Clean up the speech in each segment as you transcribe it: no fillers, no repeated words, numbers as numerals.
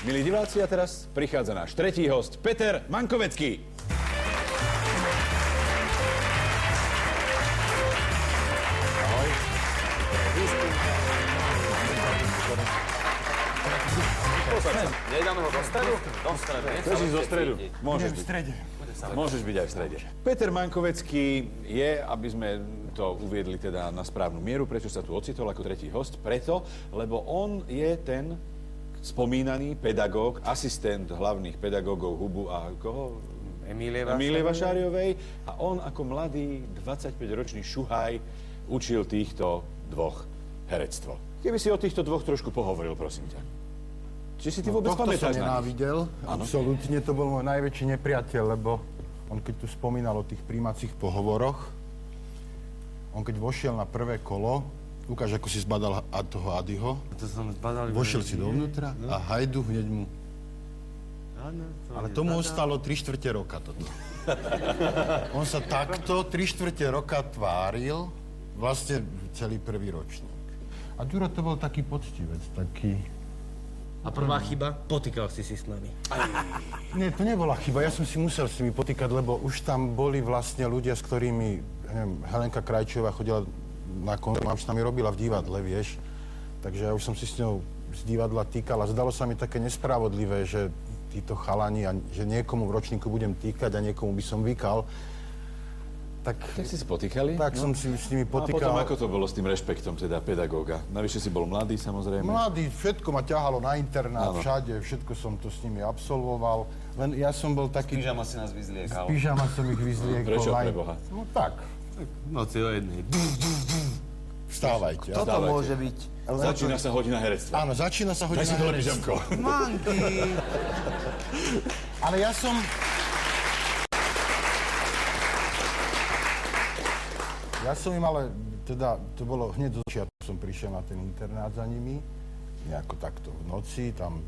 Milí diváci, a teraz prichádza náš tretí host, Peter Mankovecký. Ahoj. Nedáme ho do stredu? Do stredu. Chceš ísť do stredu? Môžeš byť. Môžeš byť aj v strede. Peter Mankovecký je, aby sme to uviedli teda na správnu mieru, prečo sa tu ocitol ako tretí host, preto, lebo on je ten spomínaný pedagóg, asistent hlavných pedagógov Hubu a koho? Emílie Vašáriovej. A on ako mladý 25-ročný šuhaj učil týchto dvoch herectvo. Keby si o týchto dvoch trošku pohovoril, prosím ťa. Či si ty vôbec pamätáš na nich? Tohto som nenávidel, absolútne, to bol môj najväčší nepriateľ, lebo on keď tu spomínal o tých príjmacích pohovoroch, on keď vošiel na prvé kolo, ukáž, ako si zbadal toho Adyho, vošiel si dovnútra a hajdu hneď mu. Ale tomu ostalo 3/4 roka toto. On sa takto 3/4 roka tváril, vlastne celý prvý ročník. A Ďuro to bol taký poctivec, taký... A prvá chyba? Potýkal si s nami. Nie, to nebola chyba, ja som si musel s nimi potýkať, lebo už tam boli vlastne ľudia, s ktorými, neviem, Helenka Krajčová chodila na koncert, už s nami robila v divadle, vieš. Takže ja už som si s ňou z divadla týkal a zdalo sa mi také nespravodlivé, že títo chalani, a že niekomu v ročníku budem týkať a niekomu by som vykal. Tak si potýkali? Tak som si s nimi potýkal. A potom ako to bolo s tým rešpektom teda pedagóga? Navyše si bol mladý, samozrejme. Mladý, všetko ma ťahalo na internát, všade, všetko som to s nimi absolvoval. Len ja som bol taký... Z pyžama si nás vyzliekal. Z pyžama som ich vyzliekol. Prečo, preboha? No tak. Noci o jednej. Vstávajte. Toto môže byť. Začína sa hodina herectva. Áno, začína sa hodina herectva. Manky. Ale ja som... Ja som im ale, teda, to bolo hneď zo začiatku, som prišiel na ten internát za nimi, nejako takto v noci, tam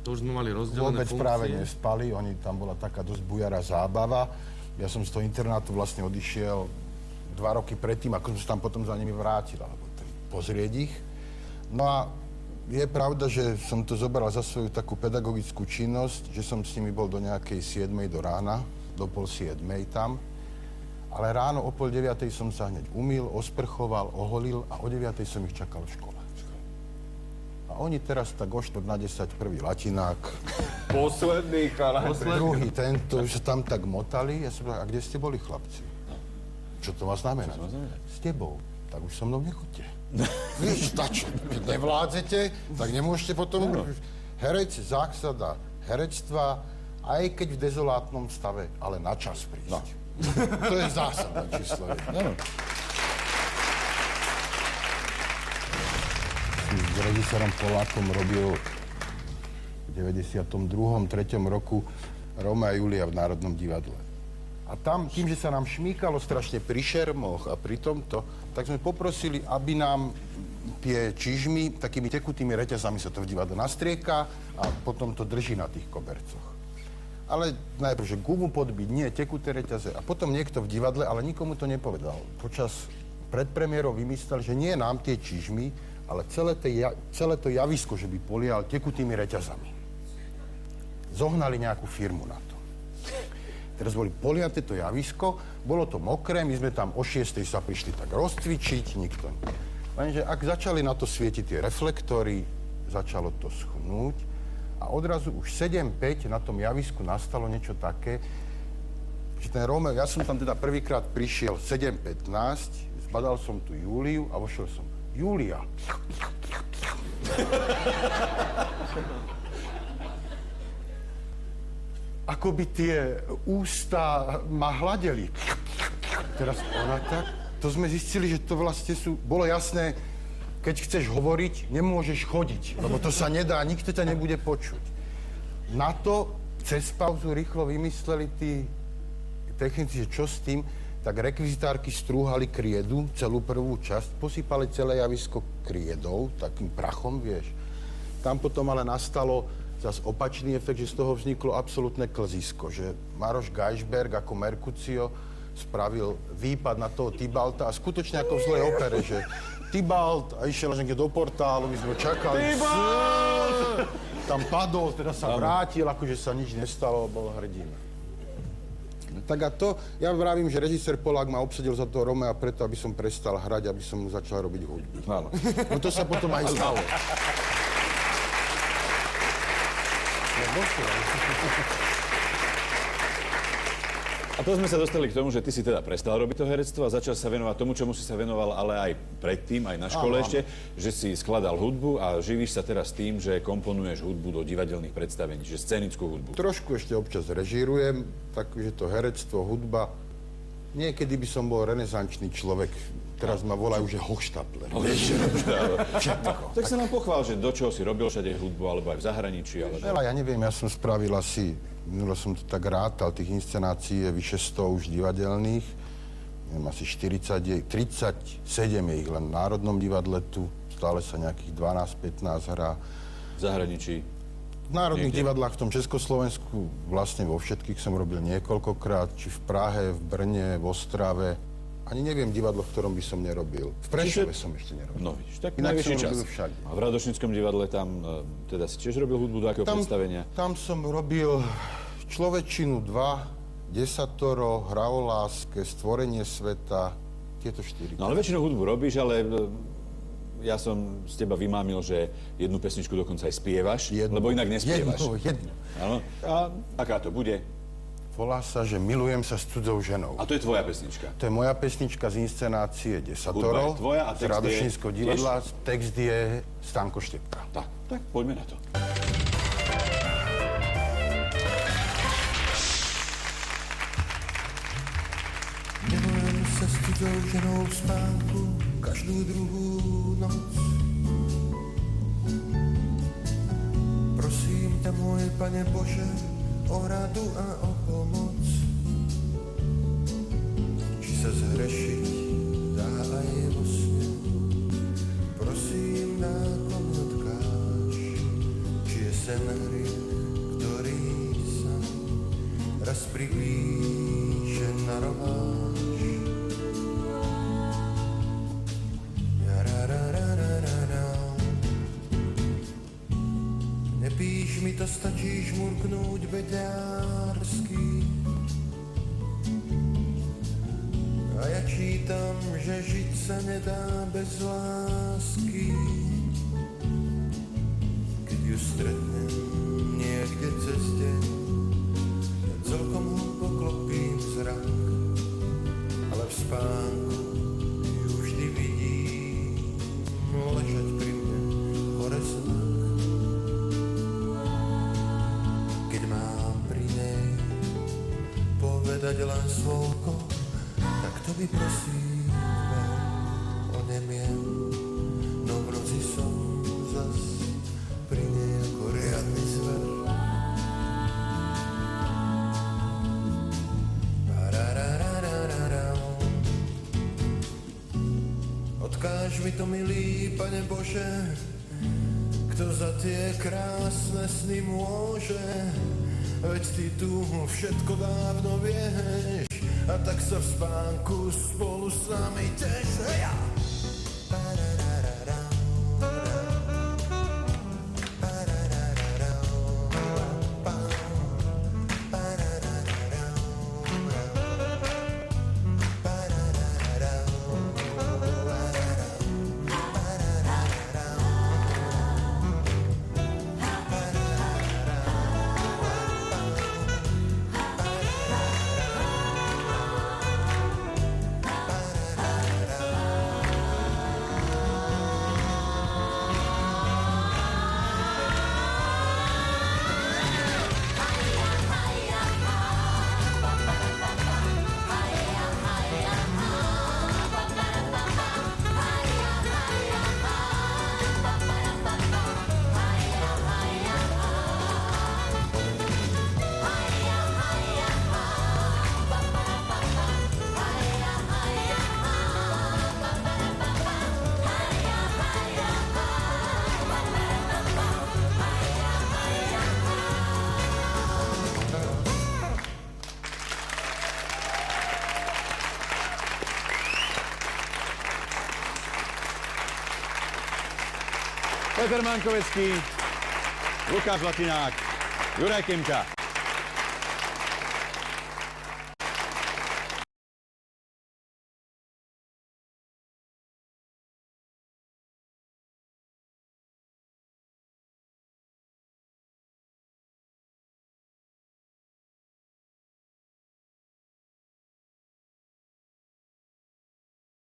To už sme mali rozdelené vôbec funkcie. práve nespali, tam bola taká dosť bujará zábava. Ja som z toho internátu vlastne odišiel 2 roky predtým, ako som sa tam potom za nimi vrátil, alebo pozrieť ich. No a je pravda, že som to zobral za svoju takú pedagogickú činnosť, že som s nimi bol do nejakej 7 do rána, do 6:30 tam. Ale ráno o 8:30 som sa hneď umyl, osprchoval, oholil a o 9:00 som ich čakal v škole. A oni teraz tak o 9:45 prvý latinák. Posledný chalán. Druhý tento, už sa tam tak motali. Ja som povedal, a kde ste boli, chlapci? Čo to má znamenať? S tebou. Tak už so mnou nechoďte. Vieš, stačí. Keď nevládzete, tak nemôžete potom... Herec, zásada herectva, aj keď v dezolátnom stave, ale na čas prísť. To je zásada číslo 1. S režisérom Polákom robil v 92. 3. roku Rómea a Júlia v Národnom divadle. A tam, tým, že sa nám šmýkalo strašne pri šermoch a pri tomto, tak sme poprosili, aby nám tie čižmy takými tekutými reťazami sa to v divadle nastrieka a potom to drží na tých kobercoch. Ale najprv, že gumu podbiť, nie tekuté reťaze. A potom niekto v divadle, ale nikomu to nepovedal. Počas predpremiérov vymyslel, že nie nám tie čižmy, ale celé to javisko, že by polial tekutými reťazami. Zohnali nejakú firmu na to. Teraz boli poliaté to javisko, bolo to mokré, my sme tam o 6:00 sa prišli tak rozcvičiť, nikto. Lenže ak začali na to svietiť tie reflektory, začalo to schnúť, a odrazu už 7:05 na tom javisku nastalo niečo také, že ten Rómeo, ja som tam teda prvýkrát prišiel 7:15, zbadal som tu Júliu a vošiel som. Júlia. Ako by tie ústa ma hladeli. Teraz ona tak, to sme zistili, že to vlastne bolo jasné, keď chceš hovoriť, nemôžeš chodiť, lebo to sa nedá, nikto ťa nebude počuť. Na to cez pauzu rýchlo vymysleli tí technici, že čo s tým, tak rekvizitárky strúhali kriedu, celú prvú časť, posypali celé javisko kriedou, takým prachom, vieš. Tam potom ale nastalo zase opačný efekt, že z toho vzniklo absolútne klzisko, že Maroš Geisberg ako Mercutio spravil výpad na toho Tybalta a skutočne ako v zlej opere, že Tybalt a išiel až niekde do portálu, my sme čakali. Tybalt! tam padol, teda sa vrátil, akože sa nič nestalo, bol hrdina. Tak a to, ja vravím, že režisér Polák ma obsadil za toho Romea preto, aby som prestal hrať, aby som mu začal robiť hudbu. Áno. No to sa potom aj stalo. A to sme sa dostali k tomu, že ty si teda prestal robiť to herectvo a začal sa venovať tomu, čomu si sa venoval, ale aj predtým, aj na škole ešte, že si skladal hudbu a živíš sa teraz tým, že komponuješ hudbu do divadelných predstavení, že scénickú hudbu. Trošku ešte občas režírujem, takže to herectvo, hudba. Niekedy by som bol renesančný človek. Teraz ma volajú, že Hochstapler. Všetko. Tak sa nám pochvál, že do čoho si robil všade hudbu, alebo aj v zahraničí, alebo... Veľa, ja neviem, ja som spravil asi, minulo som to tak rátal, tých inscenácií je vyše 100 už divadelných. Neviem, asi 37 je ich len v Národnom divadle tu. Stále sa nejakých 12-15 hrá. V zahraničí. V národných divadlách v tom Československu, vlastne vo všetkých som robil niekoľkokrát, či v Prahe, v Brne, v Ostrave. Ani neviem divadlo, v ktorom by som nerobil. V Prešove som ešte nerobil. No vidíš, tak Inak najvyšší som čas. robil všade. A v Radošnickom divadle tam teda si tiež robil hudbu do akého predstavenia? Tam som robil Človečinu 2, Desatoro, Hra o láske, Stvorenie sveta, tieto 4. No ale väčšinou hudbu robíš, ale ja som z teba vymámil, že jednu pesničku dokonca aj spievaš, lebo inak nespievaš. Jednu. Áno. A aká to bude? Volá sa, že Milujem sa s cudzou ženou. A to je tvoja pesnička? To je moja pesnička z inscenácie Hudba Desatoro. je tvoja a z text je Radošinského tiež? divadla. Text je Stanko Štepka. Tak poďme na to. Milujem sa s cudzou ženou v spánku každú druhú noc. Prosím ťa, môj Pane Bože, o radu a o pomoc. Či sa zhrešiť dá aj vo sne. Prosím, nákon odkáž, či je sen hriech, ktorý sa raz priblíže narováš. Nepíš mi to, stačí žmurknúť beďársky. A ja čítam, že žiť sa nedá bez lásky. Keď ju stretnem niekde cez deň, ja celkom hlúpo klopím zrak, ale v spánku ju vždy vidím ležať pri mne hore znak. Keď mám pri nej povedať len slovko, tak to by prosím onemiem. No v noci som zas pri nej ako riadny zver. Odkáž mi to, milý Pane Bože, kto za tie krásne sny môže, veď ty tu všetko dávno vieš, a tak sa v spánku spolu s nami teš. Heja! Peter Mankovecký, Lukáš Latinák, Juraj Kemka.